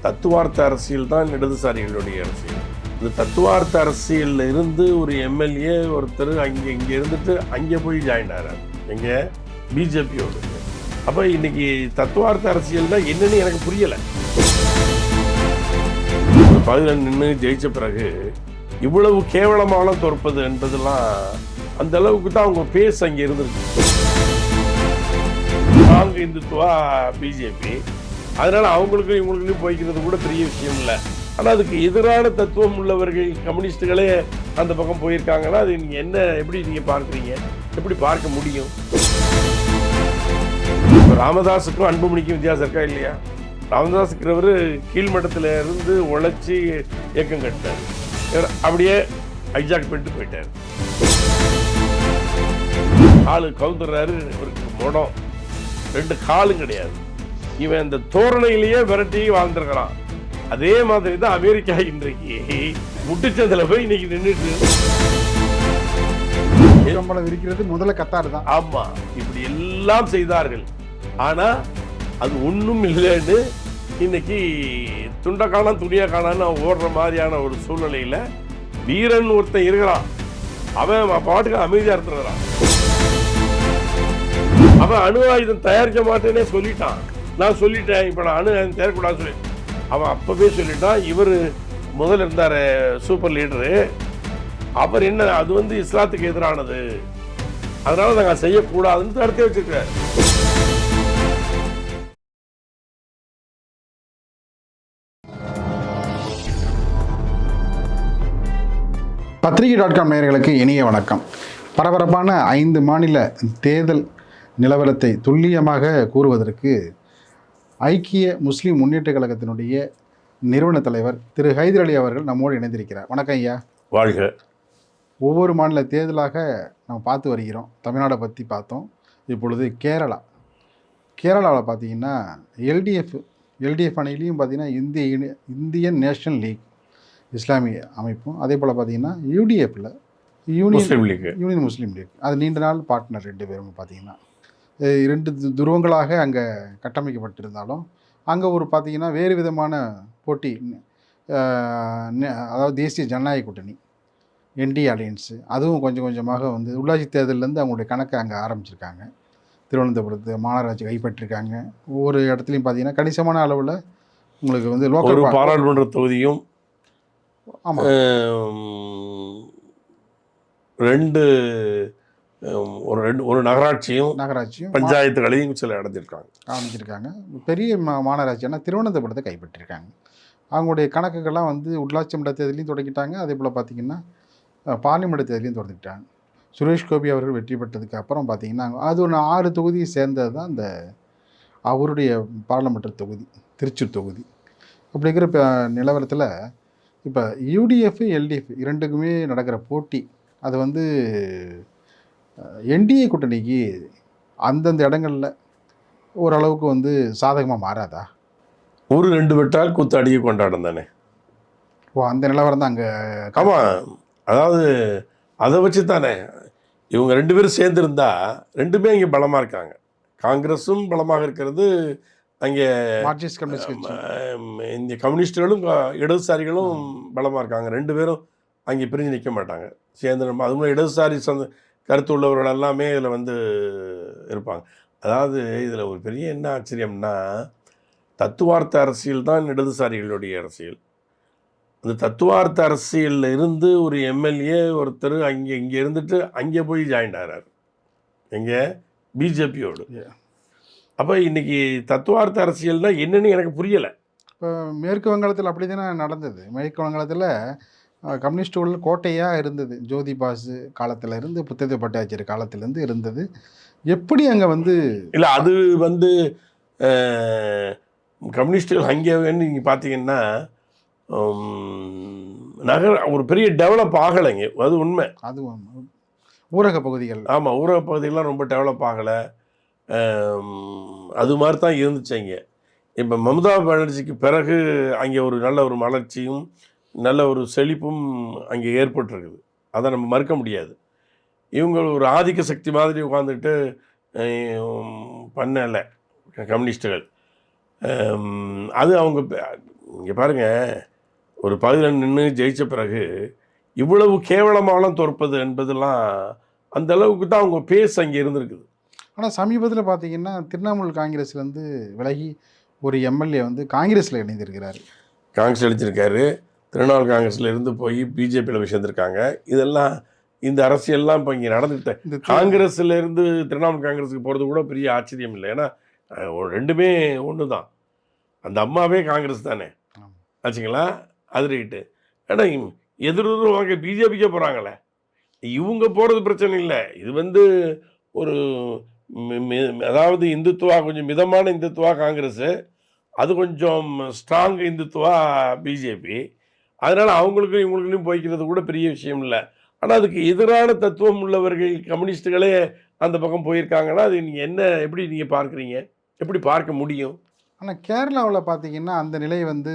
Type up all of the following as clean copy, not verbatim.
தத்துவார்த்த அரசியல் தான் இடதுசாரிகளுடைய அரசியல். இந்த தத்துவார்த்த அரசியலில் இருந்து ஒரு எம்எல்ஏ ஒருத்தர் இங்கே இருந்துட்டு அங்கே போய் ஜாயின் ஆகிறார், எங்கே பிஜேபியோடு. அப்போ இன்னைக்கு தத்துவார்த்த அரசியல் தான் என்னன்னு எனக்கு புரியலை. பகுதியில் நின்று ஜெயிச்ச பிறகு இவ்வளவு கேவலமான தோற்பது என்பதெல்லாம் அந்த அளவுக்கு தான் அவங்க பேச அங்கே இருந்திருக்கு. நாங்க இந்துத்துவா பிஜேபி, அதனால அவங்களுக்கும் இவங்களுக்கும் போய்க்கிறது கூட பெரிய விஷயம் இல்லை. ஆனால் அதுக்கு எதிரான தத்துவம் உள்ளவர்கள் கம்யூனிஸ்டுகளே அந்த பக்கம் போயிருக்காங்கன்னா அது நீங்கள் என்ன எப்படி நீங்கள் பார்க்குறீங்க, எப்படி பார்க்க முடியும்? இப்போ ராமதாஸுக்கும் அன்புமணிக்கும் வித்தியாசம் இருக்கா இல்லையா? ராமதாஸுக்கிறவர் கீழ்மட்டத்தில் இருந்து உழைச்சி இயக்கம் கட்டார், அப்படியே ஹைஜாக் பண்ணிட்டு போயிட்டார். ஆளு கவுந்துடுறாரு, இவருக்கு முடம், ரெண்டு காலும் கிடையாது. இவன் இந்த தோரணையிலேயே விரட்டி வாழ்ந்துருக்கிறான். அதே மாதிரி தான் அமெரிக்கா இன்றைக்கு முட்டுச்சந்தில் போய் இன்னைக்கு நின்றுட்டு விரிக்கிறது முதல்ல கத்தார் தான். ஆமா, இப்படி எல்லாம் செய்தார்கள். ஆனா அது ஒண்ணும் இல்லைன்னு இன்னைக்கு துண்டை காணாம் துணியா காணான்னு ஓடுற மாதிரியான ஒரு சூழ்நிலையில வீரன் ஒருத்தன் இருக்கிறான். அவன் பாட்டுக்கு அமைதியா இருந்துறான். அவன் அணு ஆயுதம் தயாரிக்க மாட்டேன்னே சொல்லிட்டான். நான் சொல்லிட்டேன், இப்போ நான் அணு ஆயுதம் தயாரிக்கூடாதுன்னு சொல்லி அவன் அப்பவே சொல்லிட்டான். இவர் முதல்ல இருந்தார் சூப்பர் லீடரு, அவர் என்ன அது இஸ்லாத்துக்கு எதிரானது, அதனால நாங்கள் செய்யக்கூடாதுன்னு தடுத்து வச்சிருக்காரு. பத்திரிகை.com நேயர்களுக்கு இனிய வணக்கம். பரபரப்பான 5 மாநில தேர்தல் நிலவரத்தை துல்லியமாக கூறுவதற்கு ஐக்கிய முஸ்லீம் முன்னேற்ற கழகத்தினுடைய நிறுவன தலைவர் திரு ஹைதர் அலி அவர்கள் நம்மோடு இணைந்திருக்கிறார். வணக்கம் ஐயா. வாழ்க. ஒவ்வொரு மாநில தேர்தலாக நம்ம பார்த்து வருகிறோம். தமிழ்நாடை பற்றி பார்த்தோம். இப்பொழுது கேரளாவில் பார்த்தீங்கன்னா எல்டிஎஃப் அணிலையும் பார்த்தீங்கன்னா இந்தியன் நேஷனல் லீக் இஸ்லாமிய அமைப்பும், அதே போல் பார்த்தீங்கன்னா யூடிஎஃப்பில் யூனியன் முஸ்லீம் லீக், அது நீண்ட நாள் பார்ட்னர் 2 பேரும் பார்த்தீங்கன்னா 2 துருவங்களாக அங்கே கட்டமைக்கப்பட்டிருந்தாலும் அங்கே ஒரு பார்த்தீங்கன்னா வேறு விதமான போட்டி, அதாவது தேசிய ஜனநாயக கூட்டணி என்டி அலையன்ஸு, அதுவும் கொஞ்சம் கொஞ்சமாக உள்ளாட்சி தேர்தலேருந்து அவங்களுடைய கணக்கை அங்கே ஆரம்பிச்சிருக்காங்க. திருவனந்தபுரத்து மாநகராட்சி கைப்பற்றிருக்காங்க. ஒவ்வொரு இடத்துலையும் பார்த்தீங்கன்னா கணிசமான அளவில் உங்களுக்கு லோக்கல் பாராளுமன்ற தொகுதியும் ஆமாம் 2 ஒரு நகராட்சியும் பஞ்சாயத்துகளையும் சில அடைஞ்சிருக்காங்க. பெரிய மாநகராட்சியான திருவனந்தபுரத்தை கைப்பற்றிருக்காங்க. அவங்களுடைய கணக்குகள்லாம் உள்ளாட்சி மன்ற தேர்தலையும் தொடங்கிட்டாங்க. அதே போல் பார்த்திங்கன்னா பார்லிமெண்ட் தேர்தலையும் தொடங்கிட்டாங்க. சுரேஷ் கோபி அவர்கள் வெற்றி பெற்றதுக்கு அப்புறம் பார்த்திங்கன்னா அது ஒரு 6 தொகுதியை சேர்ந்தது தான் அந்த அவருடைய பாராளுமன்ற தொகுதி, திருச்சூர் தொகுதி. அப்படி இருக்கிற நிலவரத்தில் இப்போ யூடிஎஃப் எல்டிஎஃப் 2க்குமே நடக்கிற போட்டி, அது என்டிஏ கூட்டணிக்கு அந்தந்த இடங்களில் ஓரளவுக்கு சாதகமாக மாறாதா? ஒரு 2 வெட்டால் கூத்தாடியை கொண்டாடும் தானே. அந்த நிலவரம் தான் அங்கே. ஆமாம், அதாவது அதை வச்சு தானே இவங்க 2 பேரும் சேர்ந்துருந்தா 2மே இங்கே பலமாக இருக்காங்க. காங்கிரஸும் பலமாக இருக்கிறது, அங்கே மார்க்சிஸ்ட் கம்யூனிஸ்ட் இந்த கம்யூனிஸ்டுகளும் இடதுசாரிகளும் பலமாக இருக்காங்க. 2 பேரும் அங்கே பிரிஞ்சு நிற்க மாட்டாங்க, சேர்ந்து. அதுவும் இடதுசாரி கருத்து உள்ளவர்கள் எல்லாமே இதில் இருப்பாங்க. அதாவது இதில் ஒரு பெரிய என்ன ஆச்சரியம்னா, தத்துவார்த்த அரசியல் தான் இடதுசாரிகளுடைய அரசியல். அந்த தத்துவார்த்த அரசியலில் இருந்து ஒரு எம்எல்ஏ ஒருத்தர் இங்கே இருந்துட்டு அங்கே போய் ஜாயின் ஆகிறார், எங்கே பிஜேபியோடு. அப்போ இன்றைக்கி தத்துவார்த்த அரசியல்னால் என்னன்னு எனக்கு புரியலை. இப்போ மேற்கு வங்காளத்தில் அப்படி தானே நடந்தது. மேற்கு வங்காளத்தில் கம்யூனிஸ்டுகள் கோட்டையாக இருந்தது. ஜோதி பாசு காலத்தில் இருந்து புத்தக பட்டாச்சாரி காலத்திலேருந்து இருந்தது. எப்படி அங்கே இல்லை, அது கம்யூனிஸ்டுகள் அங்கே நீங்கள் பார்த்தீங்கன்னா ஒரு பெரிய டெவலப் ஆகலைங்க, அது உண்மை. அது ஊரக பகுதிகள். ஆமாம், ஊரக பகுதிகள்லாம் ரொம்ப டெவலப் ஆகலை. அது மாதிரி தான் இருந்துச்சு அங்கே. இப்போ மம்தா பானர்ஜிக்கு பிறகு அங்கே ஒரு நல்ல ஒரு வளர்ச்சியும் நல்ல ஒரு செழிப்பும் அங்கே ஏற்பட்டிருக்குது. அதை நம்ம மறுக்க முடியாது. இவங்க ஒரு ஆதிக்க சக்தி மாதிரி உட்காந்துட்டு பண்ணலை கம்யூனிஸ்டுகள். அது அவங்க இங்கே பாருங்க, ஒரு பகுதியில் நின்று ஜெயிச்ச பிறகு இவ்வளவு கேவலமாலாம் தோற்பது என்பதெல்லாம் அந்த அளவுக்கு தான் அவங்க பேஸ் அங்கே இருந்திருக்குது. ஆனால் சமீபத்தில் பார்த்தீங்கன்னா திரிணாமுல் காங்கிரஸ்லேருந்து விலகி ஒரு எம்எல்ஏ வந்து காங்கிரஸில் இணைந்திருக்கிறார். காங்கிரஸ் அடிச்சிருக்காரு. திரிணாமுல் காங்கிரஸில் இருந்து போய் பிஜேபியில் போய் சேர்ந்துருக்காங்க. இதெல்லாம் இந்த அரசியல்லாம் இப்போ இங்கே நடந்துட்டு இந்த காங்கிரஸில் இருந்து திரிணாமுல் காங்கிரஸுக்கு போகிறது கூட பெரிய ஆச்சரியம் இல்லை. ஏன்னா ரெண்டுமே ஒன்று தான். அந்த அம்மாவே காங்கிரஸ் தானே ஆச்சுங்களா. அது ரைட்டு. ஏன்னா எதிர்வாங்க பிஜேபிக்கே போகிறாங்களே, இவங்க போகிறது பிரச்சனை இல்லை. இது வந்து ஒரு அதாவது இந்துத்துவா கொஞ்சம் மிதமான இந்துத்துவா காங்கிரஸு, அது கொஞ்சம் ஸ்ட்ராங் இந்துத்துவா பிஜேபி. அதனால் அவங்களுக்கும் இவங்களுக்கும் போய்க்கிறது கூட பெரிய விஷயம் இல்லை. ஆனால் அதுக்கு எதிரான தத்துவம் உள்ளவர்கள் கம்யூனிஸ்ட்டுகளே அந்த பக்கம் போயிருக்காங்கன்னா அது நீங்கள் என்ன எப்படி நீங்கள் பார்க்குறீங்க, எப்படி பார்க்க முடியும்? ஆனால் கேரளாவில் பார்த்தீங்கன்னா அந்த நிலை வந்து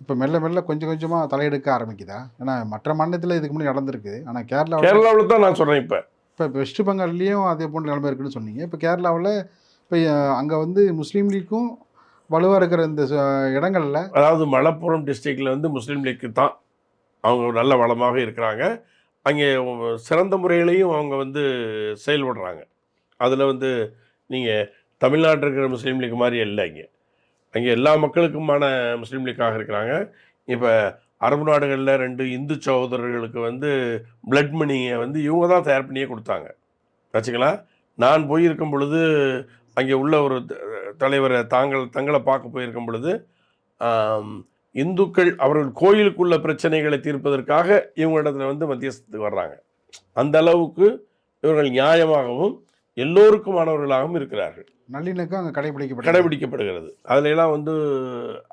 இப்போ மெல்ல மெல்ல கொஞ்சம் கொஞ்சமாக தலையெடுக்க ஆரம்பிக்குதா? ஏன்னா மற்ற மாநிலத்தில் இதுக்கு முன்னாடி நடந்திருக்கு. ஆனால் கேரளாவில் தான் நான் சொல்கிறேன். இப்போ வெஸ்ட் பெங்கால்லையும் அதே போன்ற நிலைமை இருக்குன்னு சொன்னீங்க. இப்போ கேரளாவில் இப்போ அங்கே வந்து முஸ்லீம் லீக்கும் வலுவாக இருக்கிற இந்த இடங்களில், அதாவது மலப்புரம் டிஸ்ட்ரிக்டில் வந்து முஸ்லீம் லீக்கு தான் அவங்க நல்ல வளமாக இருக்கிறாங்க. அங்கே சிறந்த முறையிலையும் அவங்க வந்து செயல்படுறாங்க. அதில் வந்து நீங்கள் தமிழ்நாட்டில் இருக்கிற முஸ்லீம் லீக் மாதிரி இல்லை. அங்கே எல்லா மக்களுக்குமான முஸ்லீம் லீக்காக இருக்கிறாங்க. இப்போ அரபு நாடுகளில் 2 இந்து சகோதரர்களுக்கு வந்து பிளட் மணியை வந்து இவங்க தான் தயார் பண்ணியே கொடுத்தாங்க ஆச்சுங்களா. நான் போயிருக்கும் பொழுது அங்கே உள்ள ஒரு தலைவரை தங்களை பார்க்க போயிருக்கும் பொழுது இந்துக்கள் அவர்கள் கோயிலுக்குள்ள பிரச்சனைகளை தீர்ப்பதற்காக இவங்களிடத்துல வந்து மத்தியஸ்தத்துக்கு வர்றாங்க. அந்த அளவுக்கு இவர்கள் நியாயமாகவும் எல்லோருக்குமானவர்களாகவும் இருக்கிறார்கள். நல்லிணக்கம் அங்கே கடைபிடிக்கப்படுகிறது. அதுல எல்லாம் வந்து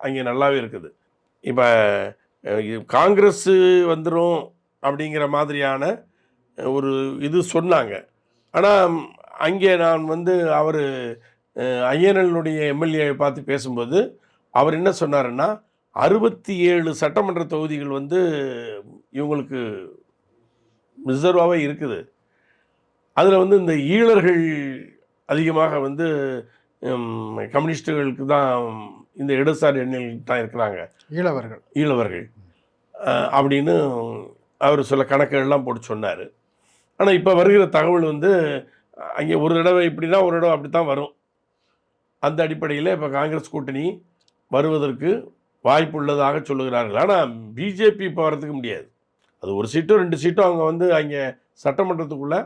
அங்கே நல்லாவே இருக்குது. இப்போ காங்கிரஸ் வந்துடும் அப்படிங்கிற மாதிரியான ஒரு இது சொன்னாங்க. ஆனால் அங்கே நான் வந்து அவர் ஐஎன்எல்னுடைய எம்எல்ஏவை பார்த்து பேசும்போது அவர் என்ன சொன்னாருன்னா 67 சட்டமன்ற தொகுதிகள் வந்து இவங்களுக்கு ரிசர்வாகவே இருக்குது. அதில் வந்து இந்த ஈழர்கள் அதிகமாக வந்து கம்யூனிஸ்டுகளுக்கு தான் இந்த இடதுசாரி எண்ணெய்கள் தான் இருக்கிறாங்க, ஈழவர்கள் அப்படின்னு அவர் சில கணக்குகள்லாம் போட்டு சொன்னார். ஆனால் இப்போ வருகிற தகவல் வந்து அங்கே ஒரு தடவை இப்படின்னா ஒரு தடவை அப்படி தான் வரும். அந்த அடிப்படையில் இப்போ காங்கிரஸ் கூட்டணி வருவதற்கு வாய்ப்பு உள்ளதாக சொல்லுகிறார்கள். ஆனால் பிஜேபி இப்போ வரதுக்கு முடியாது. அது ஒரு சீட்டோ 2 சீட்டோ அவங்க வந்து அங்கே சட்டமன்றத்துக்குள்ளே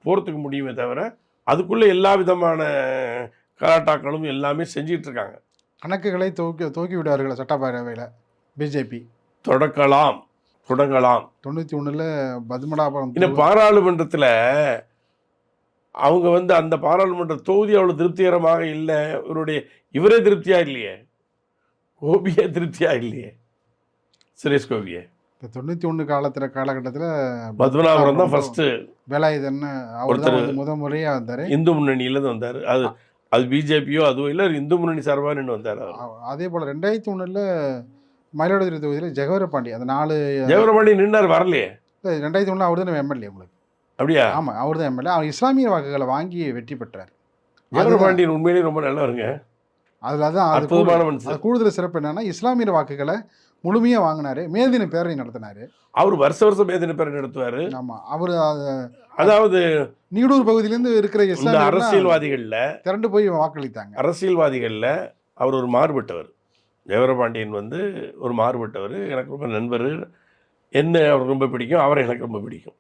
போகிறதுக்கு முடியுமே தவிர அதுக்குள்ளே எல்லா விதமான கலாட்டாக்களும் எல்லாமே செஞ்சிட்டு இருக்காங்க. கணக்குகளை தூக்கி விடுவார்கள் சட்டப்பேரவையில் பிஜேபி. தொடங்கலாம் 91 பத்மநாபம் இன்னும் பாராளுமன்றத்தில் அவங்க வந்து அந்த பாராளுமன்ற தொகுதி அவ்வளோ திருப்திகரமாக இல்லை. இவரே திருப்தியாக இல்லையே, கோபியே திருப்தியாக இல்லையே, சுரேஷ் கோபியே. இப்போ 91 காலகட்டத்தில் பத்மநாபரம் தான் ஃபஸ்ட்டு வேலாயுதன் ஒருத்தர் முறையாக வந்தார். இந்து முன்னணியிலேருந்து வந்தார். அது பிஜேபியோ அதுவும் இல்லை, இந்து முன்னணி சார்பாக நின்று வந்தார். அதே போல் 2001 மயிலாடுதுறை தொகுதியில் ஜெகவரபாண்டி அந்த 4 ஜெகவரபாண்டி நின்றார், வரலையே. 2001 அவர் தான் எம்எல்ஏ உங்களுக்கு. அப்படியா? ஆமாம், அவர் தான் எம்எல்ஏ. அவர் இஸ்லாமிய வாக்குகளை வாங்கி வெற்றி பெற்றார். ஜெகவரபாண்டியன் உண்மையிலேயே ரொம்ப நல்லவருங்க. அதில் தான் அற்புதமான மனுஷன். கூடுதல் சிறப்பு என்னன்னா இஸ்லாமிய வாக்குகளை முழுமையாக வாங்கினார். மேதின பேரணி நடத்தினார். அவர் வருஷம் மேதின பேரணி நடத்துவார். ஆமாம், அவர் அதாவது நீடூர் பகுதியிலேருந்து இருக்கிற இஸ்லாமிய அரசியல்வாதிகளில் திரண்டு போய் வாக்களித்தாங்க. அரசியல்வாதிகளில் அவர் ஒரு மாறுபட்டவர். ஜெகவரபாண்டியன் வந்து ஒரு மாறுபட்டவர். எனக்கு ரொம்ப நண்பர். என்ன அவர் ரொம்ப பிடிக்கும், அவரை எனக்கு ரொம்ப பிடிக்கும்.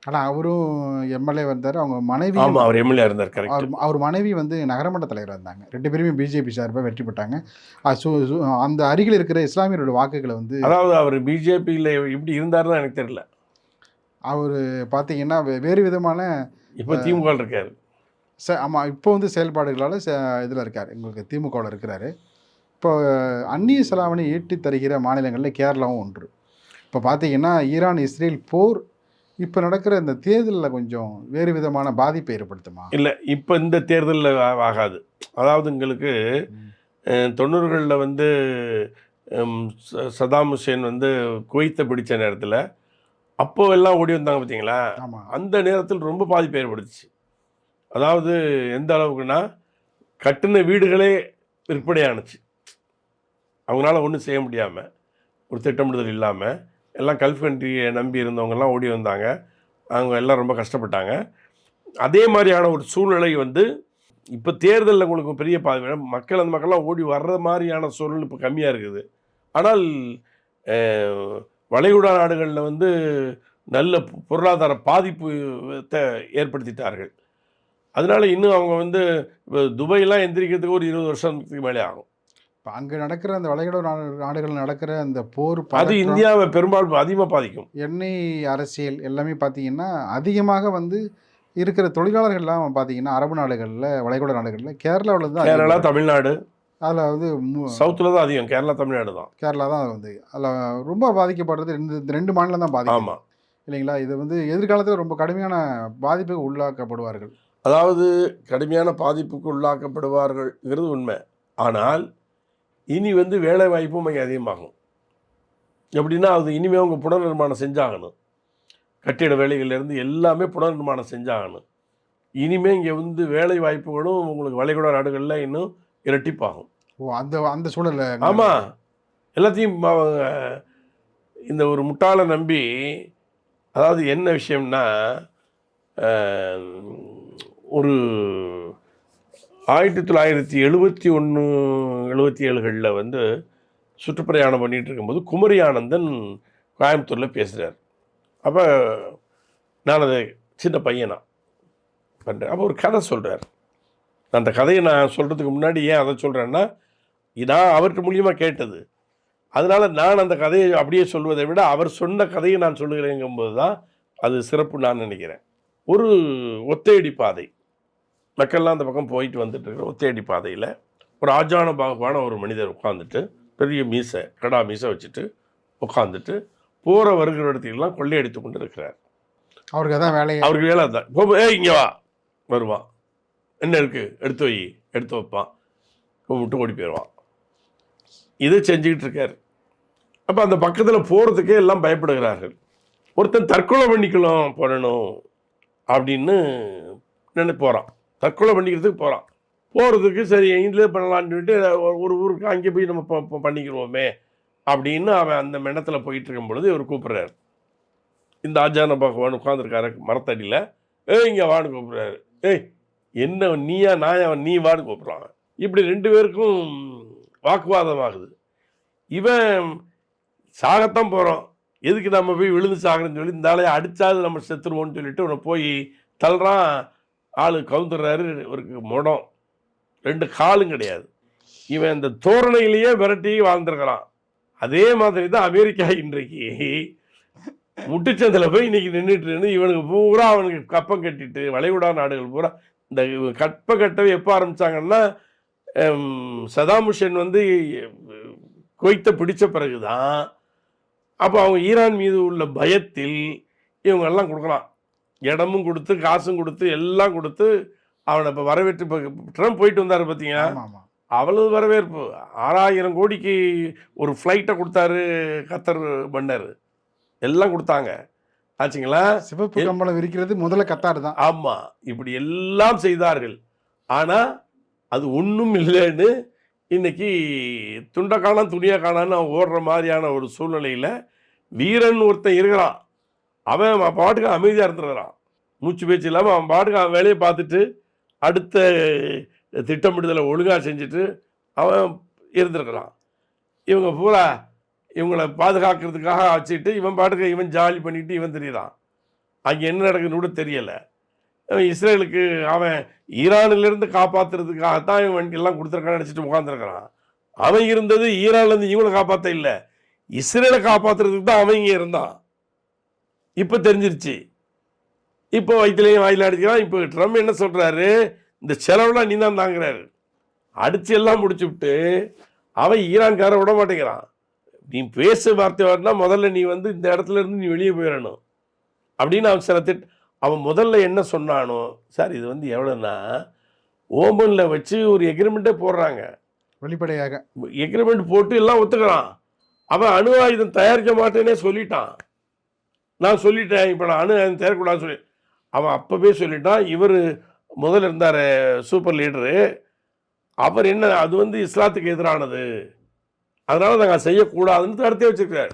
ஆனால் அவரும் எம்எல்ஏ வந்தார். அவங்க மனைவி, ஆமாம், அவர் எம்எல்ஏ இருந்தார். கரெக்ட். அவர் மனைவி வந்து நகரமன்ற தலைவர் இருந்தாங்க. 2 பேருமே பிஜேபி சார்பாக வெற்றி பெற்றாங்க. அந்த அருகில் இருக்கிற இஸ்லாமியரோட வாக்குகளை வந்து, அதாவது அவர் பிஜேபியில் எப்படி இருந்தார் தான் எனக்கு தெரியல. அவர் பார்த்தீங்கன்னா வேறு விதமான இப்போ திமுக இருக்கார். ஆமாம், இப்போ வந்து செயல்பாடுகளால் இதில் இருக்கார், எங்களுக்கு திமுகவில் இருக்கிறாரு. இப்போ அந்நிய செலாவணி ஈட்டி தருகிற மாநிலங்களில் கேரளாவும் ஒன்று. இப்போ பார்த்தீங்கன்னா ஈரான் இஸ்ரேல் போர் இப்போ நடக்கிற இந்த தேர்தலில் கொஞ்சம் வேறு விதமான பாதிப்பை ஏற்படுத்துமா? இல்லை, இப்போ இந்த தேர்தலில் ஆகாது. அதாவது உங்களுக்கு 90களில் வந்து சதாம் ஹுசேன் வந்து குவைத்தை பிடித்த நேரத்தில் அப்போ எல்லாம் ஓடி வந்தாங்க பார்த்தீங்களா? அந்த நேரத்தில் ரொம்ப பாதிப்பு ஏற்படுத்துச்சு. அதாவது எந்த அளவுக்குன்னா கட்டின வீடுகளே விற்பனையானுச்சு. அவங்களால ஒன்றும் செய்ய முடியாமல், ஒரு திட்டமிடுதல் இல்லாமல் எல்லாம் கல்ஃப் கண்ட்ரியை நம்பி இருந்தவங்கெல்லாம் ஓடி வந்தாங்க. அவங்க எல்லாம் ரொம்ப கஷ்டப்பட்டாங்க. அதே மாதிரியான ஒரு சூழ்நிலை வந்து இப்போ தேர்தலில் உங்களுக்கு பெரிய மக்கள் அந்த மக்கள்லாம் ஓடி வர்ற மாதிரியான சூழல் இப்போ கம்மியாக இருக்குது. ஆனால் வளைகுடா நாடுகளில் வந்து நல்ல பொருளாதார பாதிப்பு ஏற்படுத்திட்டார்கள். அதனால இன்னும் அவங்க வந்து இப்போ துபாயெல்லாம் எந்திரிக்கிறதுக்கு ஒரு 20 வருஷத்துக்கு மேலே ஆகும். இப்போ அங்கே நடக்கிற அந்த வளைகுடா நாடுகள் நடக்கிற அந்த போர், அது இந்தியாவை பெரும்பாலும் அதிகமாக பாதிக்கும். எண்ணெய் அரசியல் எல்லாமே பார்த்தீங்கன்னா அதிகமாக வந்து இருக்கிற தொழிலாளர்கள்லாம் பார்த்தீங்கன்னா அரபு நாடுகளில், வளைகுடா நாடுகளில் கேரளாவில் தான், கேரளா, தமிழ்நாடு, அதில் வந்து சவுத்தில் தான் அதிகம். கேரளா, தமிழ்நாடு தான். கேரளா தான் வந்து அதில் ரொம்ப பாதிக்கப்படுறது. இந்த 2 மாநிலம் தான் பாதிக்கும். ஆமாம், இல்லைங்களா? இது வந்து எதிர்காலத்தில் ரொம்ப கடுமையான பாதிப்புக்கு உள்ளாக்கப்படுவார்கள். அதாவது கடுமையான பாதிப்புக்கு உள்ளாக்கப்படுவார்கள்ங்கிறது உண்மை. ஆனால் இனி வந்து வேலை வாய்ப்பும் இங்கே அதிகமாகும். எப்படின்னா அது இனிமேல் அவங்க புனர்நிர்மாணம் செஞ்சாகணும். கட்டிட வேலைகள்லேருந்து எல்லாமே புனர்நிர்மாணம் செஞ்சாகணும். இனிமேல் இங்கே வந்து வேலை வாய்ப்புகளும் உங்களுக்கு வளைகுடா நாடுகளில் இன்னும் இரட்டிப்பாகும். ஓ, அந்த சூழல். ஆமாம், எல்லாத்தையும் இந்த ஒரு முட்டாளை நம்பி, அதாவது என்ன விஷயம்னா, ஒரு 1971, 77களில் வந்து சுற்றுப்பிரயாணம் பண்ணிகிட்டு இருக்கும்போது குமரி ஆனந்தன் கோயம்புத்தூரில் பேசுகிறார். அப்போ நான் அதை சின்ன பையனா பண்ணுறேன். அப்போ ஒரு கதை சொல்கிறார். அந்த கதையை நான் சொல்கிறதுக்கு முன்னாடி ஏன் அதை சொல்கிறேன்னா, நான் அவர்கிட்ட மூலியமாக கேட்டது. அதனால் நான் அந்த கதையை அப்படியே சொல்வதை விட அவர் சொன்ன கதையை நான் சொல்லுகிறேங்கும்போது தான் அது சிறப்பு நான் நினைக்கிறேன். ஒரு ஒத்தையடி பாதை, மக்கள்லாம் அந்த பக்கம் போயிட்டு வந்துட்டு இருக்கிற ஒத்தையடி பாதையில் ஒரு ஆஜான பாகுவான ஒரு மனிதர் உட்காந்துட்டு, பெரிய மீசை, கடா மீசை வச்சுட்டு உட்காந்துட்டு போகிற வருகிற இடத்துக்கெல்லாம் கொள்ளையடித்து கொண்டு இருக்கிறார். அவருக்கு அதான் வேலை. அவருக்கு வேலை தான். இங்கே வா, வருவான், என்ன இருக்குது எடுத்து வை, எடுத்து வைப்பான், விட்டு ஓடி போயிடுவான். இதை செஞ்சுக்கிட்டு இருக்கார். அப்போ அந்த பக்கத்தில் போகிறதுக்கே எல்லாம் பயப்படுகிறார்கள். ஒருத்தன் தற்கொலை பண்ணிக்கலாம் பண்ணணும் அப்படின்னு போகிறான். தற்கொலை பண்ணிக்கிறதுக்கு போகிறான். போகிறதுக்கு சரி இதிலே பண்ணலான்னு சொல்லிட்டு ஒரு ஊருக்கு அங்கே போய் நம்ம பண்ணிக்கிறோமே அப்படின்னு அவன் அந்த மெண்ணத்தில் போயிட்டு இருக்கும் பொழுது இவர் கூப்பிட்றாரு. இந்த ஆஜான பகவான் உட்காந்துருக்காரு மரத்தடியில். இங்கே வான்னு கூப்பிட்றாரு. என்ன நீயா நான் நீ வான்னு கூப்பிட்றான். இப்படி 2 பேருக்கும் வாக்குவாதமாகுது. இவன் சாகத்தான் போகிறோம், எதுக்கு நம்ம போய் விழுந்து சாகணும்னு சொல்லி இந்த ஆளையை அடித்தாது நம்ம செத்துருவோன்னு சொல்லிட்டு உன்னை போய் தள்ளுறான். ஆள் கவுந்துடுறாரு. ஒரு முடம், 2 காலும் கிடையாது. இவன் இந்த தோரணையிலேயே விரட்டி வாழ்ந்துருக்கிறான். அதே மாதிரி தான் அமெரிக்கா இன்றைக்கு முட்டுச்சந்தில் போய் இன்னைக்கு நின்றுட்டு இவனுக்கு பூரா அவனுக்கு கப்பம் கட்டிட்டு, வளைகுடா நாடுகள் பூரா இந்த கப்பை கட்டவை எப்போ ஆரம்பித்தாங்கன்னா, சதாம் ஹுசேன் வந்து குவைத்தை பிடிச்ச பிறகு தான். அப்போ அவங்க ஈரான் மீது உள்ள பயத்தில் இவங்கெல்லாம் கொடுக்கலாம், இடமும் கொடுத்து காசும் கொடுத்து எல்லாம் கொடுத்து அவனை இப்போ வரவேற்று. இப்போ ட்ரம்ப் போயிட்டு வந்தார் பார்த்தீங்க, அவ்வளவு வரவேற்பு. 6000 கோடிக்கு ஒரு ஃப்ளைட்டை கொடுத்தாரு கத்தர் மன்னர், எல்லாம் கொடுத்தாங்க ஆச்சுங்களா. சிவப்பு கம்பளம் விரிக்கிறது முதல்ல கத்தார் தான். ஆமாம், இப்படி எல்லாம் செய்தார்கள். ஆனால் அது ஒன்றும் இல்லைன்னு இன்னைக்கு துண்டை காணான் துணியை காணான்னு அவன் ஓடுற மாதிரியான ஒரு சூழ்நிலையில் வீரன் ஒருத்தன் இருக்கிறான். அவன் பாட்டுக்கு அமைதியாக இருந்துருக்கிறான், மூச்சு பேச்சு இல்லாமல் அவன் பாட்டுக்கு அவன் வேலையை பார்த்துட்டு அடுத்த திட்டமிடுதலை ஒழுங்காக செஞ்சுட்டு அவன் இருந்திருக்கிறான். இவங்க பூரா இவங்களை பாதுகாக்கிறதுக்காக வச்சுட்டு இவன் பாட்டுக்கு இவன் ஜாலி பண்ணிட்டு இவன் தெரியுறான். அங்கே என்ன நடக்குதுன்னு கூட தெரியலை. இஸ்ரேலுக்கு அவன் ஈரானிலிருந்து காப்பாற்றுறதுக்காகத்தான் இவன் எல்லாம் கொடுத்துருக்கான்னு நினச்சிட்டு உட்காந்துருக்கிறான். அவன் இருந்தது ஈரான்லேருந்து இவங்களை காப்பாற்ற இல்லை, இஸ்ரேலை காப்பாற்றுறதுக்கு தான் அவன் இங்கே இருந்தான். இப்போ தெரிஞ்சிருச்சு. இப்போ வயிற்றுலையும் வாயில் அடிக்கிறான். இப்போ ட்ரம்ப் என்ன சொல்கிறாரு, இந்த செலவுலாம் நீ தான் தாங்கிறாரு. அடித்து எல்லாம் முடிச்சு விட்டு அவன் ஈரான்கார விட மாட்டேங்கிறான். நீ பேச வார்த்தை வரனா முதல்ல நீ வந்து இந்த இடத்துல இருந்து நீ வெளியே போயிடணும் அப்படின்னு அவன் சில அவன் முதல்ல என்ன சொன்னானோ, சார் இது வந்து எவ்வளோன்னா ஓமனில் வச்சு ஒரு எக்ரிமெண்ட்டே போடுறாங்க. வெளிப்படையாக எக்ரிமெண்ட் போட்டு எல்லாம் ஒத்துக்கிறான். அவன் அணு ஆயுதம் தயாரிக்க மாட்டேன்னே சொல்லிட்டான். நான் சொல்லிட்டேன், இப்போ நான் அணு ஆயுதம் தயாரிக்கூடாதுன்னு சொல்லி அவன் அப்போவே சொல்லிட்டான். இவர் முதல்ல இருந்தார் சூப்பர் லீடரு, அவர் என்ன அது வந்து இஸ்லாத்துக்கு எதிரானது, அதனால நாங்கள் செய்யக்கூடாதுன்னு தடுத்தே வச்சிருக்கிறாரு.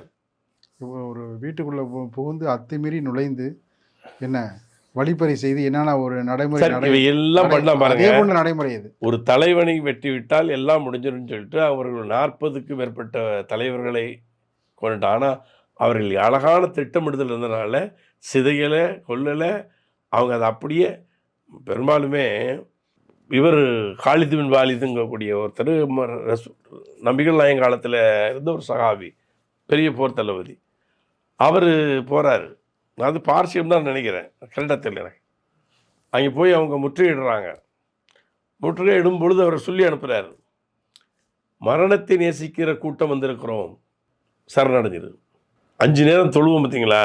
ஒரு வீட்டுக்குள்ளே புகுந்து அத்துமீறி நுழைந்து என்ன வழிப்பறி செய்து என்னென்ன ஒரு நடைமுறை சரி, இவை எல்லாம் பண்ண அதே பாருங்க. போன்ற நடைமுறை இது. ஒரு தலைவனை வெட்டி விட்டால் எல்லாம் முடிஞ்சிரும்னு சொல்லிட்டு அவர்கள் 40க்கும் மேற்பட்ட தலைவர்களை கொண்டுட்டான். ஆனால் அவர்கள் அழகான திட்டமிடுதல் இருந்தனால சிதையலை கொல்லலை. அவங்க அதை அப்படியே பெரும்பாலுமே இவர் காலித் பின் வாலிதுங்கக்கூடிய ஒருத்தர் நபிகள் நாயகம் காலத்தில் இருந்த ஒரு சகாபி, பெரிய போர் தளபதி. அவர் போகிறாரு, அது பார்சியம் தான் நினைக்கிறேன், கரெக்டாக தெரியல எனக்கு. அங்கே போய் அவங்க முற்றுகையிடுறாங்க. முற்றுகையிடும் பொழுது அவர் சொல்லி அனுப்புகிறார், மரணத்தை நேசிக்கிற கூட்டம் வந்திருக்கிறோம், சரணடைஞ்சிரு. 5 நேரம் தொழுவோம் பார்த்தீங்களா,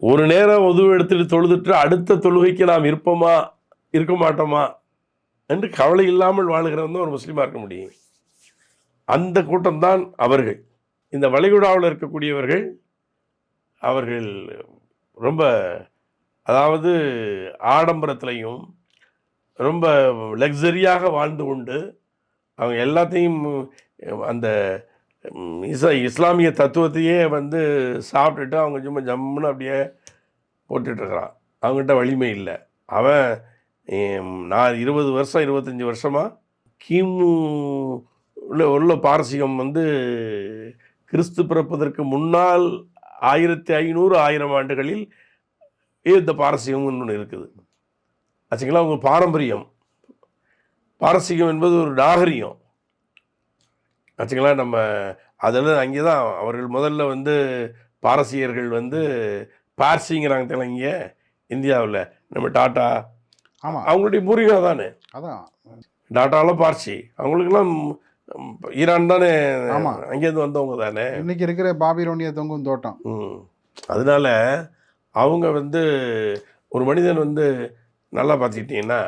ஒரு நேரம் உதவு எடுத்துகிட்டு தொழுதுட்டு அடுத்த தொழுகைக்கு நாம் இருப்போமா இருக்க மாட்டோமா என்று கவலை இல்லாமல் வாழுகிறவன் ஒரு முஸ்லீமாக இருக்க முடியும். அந்த கூட்டம்தான் அவர்கள். இந்த வளைகுடாவில் இருக்கக்கூடியவர்கள் அவர்கள் ரொம்ப, அதாவது ஆடம்பரத்திலையும் ரொம்ப லக்ஸரியாக வாழ்ந்து கொண்டு அவங்க எல்லாத்தையும் அந்த இஸ்லாமிய தத்துவத்தையே வந்து சாப்பிட்டுட்டு அவங்க சும்மா ஜம்முன்னு அப்படியே போட்டுட்ருக்கிறான். அவங்ககிட்ட வலிமை இல்லை. அவன் நான் 20 வருஷம் 25 வருஷமாக கிமு உள்ள பாரசீகம் வந்து கிறிஸ்து பிறப்பதற்கு முன்னால் 1500 1000 ஆண்டுகளில் இந்த பாரசீகம்னு ஒன்று இருக்குது ஆச்சுங்களா. அவங்க பாரம்பரியம், பாரசீகம் என்பது ஒரு நாகரிகம் ஆச்சுங்களா. நம்ம அதெல்லாம் அங்கே தான் அவர்கள் முதல்ல வந்து பாரசீகர்கள் வந்து பார்சிங்கிறாங்க தெரியல. இங்கே இந்தியாவில் நம்ம டாட்டா, ஆமாம், அவங்களுடைய பூர்வீகம் தானே. அதான் டாட்டாலாம் பார்சி, அவங்களுக்கெல்லாம் ஈரான் தானே, ஆமாம், அங்கேருந்து வந்தவங்க தானே. இன்னைக்கு இருக்கிற பாபிலோனிய தொங்கும் தோட்டம். அதனால அவங்க வந்து ஒரு மனிதன் வந்து நல்லா பார்த்துக்கிட்டிங்கன்னா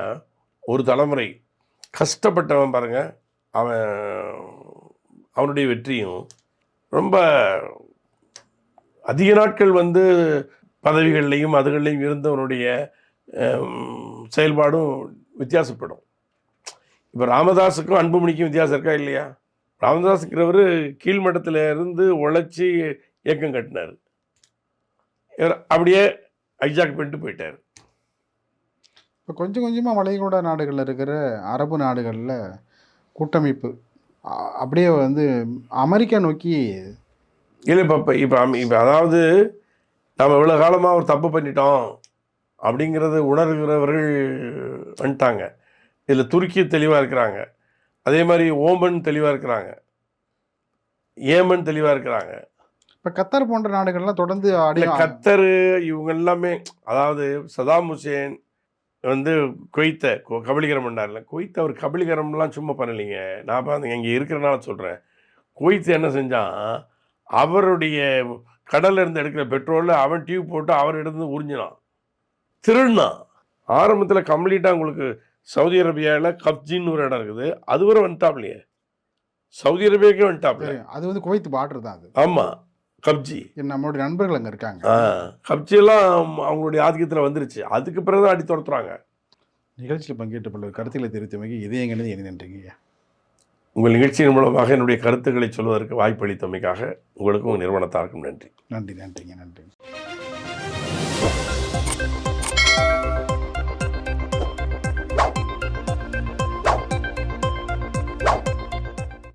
ஒரு தலைமுறை கஷ்டப்பட்டவன் பாருங்க, அவனுடைய வெற்றியும் ரொம்ப அதிக நாட்கள் வந்து பதவிகள்லையும் அதுகள்லையும் இருந்தவனுடைய செயல்பாடும் வித்தியாசப்படும். இப்போ ராமதாஸுக்கும் அன்புமணிக்கும் வித்தியாசம் இருக்கா இல்லையா? ராமதாஸுங்கிறவர் கீழ்மட்டத்தில் இருந்து உழைச்சி இயக்கம் கட்டினார், இவர் அப்படியே ஹைஜாக் பண்ணிட்டு போயிட்டார். இப்போ கொஞ்சம் கொஞ்சமாக வளைகுடா நாடுகளில் இருக்கிற அரபு நாடுகளில் கூட்டமைப்பு அப்படியே வந்து அமெரிக்கா நோக்கி இல்லை. இப்போ அதாவது நம்ம இவ்வளோ காலமாக ஒரு தப்பு பண்ணிட்டோம் அப்படிங்கிறது உணர்கிறவர்கள் வந்துட்டாங்க. இதில் துருக்கி தெளிவாக இருக்கிறாங்க, அதே மாதிரி ஓமன் தெளிவாக இருக்கிறாங்க, ஏமன் தெளிவாக இருக்கிறாங்க. இப்போ கத்தர் போன்ற நாடுகள்லாம் தொடர்ந்து கத்தர் இவங்க எல்லாமே, அதாவது சதாம் ஹுசேன் வந்து குவைத்தை கபலீகரம் பண்ணார்ல, குவைத்தை அவர் கபலீகரம்லாம் சும்மா பண்ணலைங்க. நான் பார்த்து இங்கே இருக்கிறனால சொல்கிறேன். குவைத்தை என்ன செஞ்சான், அவருடைய கடலில் இருந்து எடுக்கிற பெட்ரோலில் அவன் டியூப் போட்டு அவர் எடுத்து உறிஞ்சினான், திருடினான். ஆரம்பத்தில் கம்ப்ளீட்டாக உங்களுக்கு சவுதி அரேபியாவில் கப்ஜின்னு ஒரு இடம் இருக்குது, அது வரை வந்துட்டாப்லையே, சவுதி அரேபியாவுக்கே வந்துட்டாப்ல. அது வந்து குவைத் பார்டர் தான் அது. ஆமாம், கப்ஜி. நம்மளுடைய நண்பர்கள் அங்கே இருக்காங்க. கப்ஜியெல்லாம் அவங்களுடைய ஆதிக்கத்தில் வந்துருச்சு. அதுக்கு பிறகு தான் அடி துரத்துறாங்க. நிகழ்ச்சியில் பங்கேற்ற பல கருத்துக்களை தெரிவித்தமைக்கு இதயங்கிறது என்ன நன்றிங்க. உங்கள் நிகழ்ச்சியின் மூலமாக என்னுடைய கருத்துக்களை சொல்வதற்கு வாய்ப்பளித்தமைக்காக உங்களுக்கும் நிறுவனத்தாருக்கும் நன்றி. நன்றிங்க. நன்றி.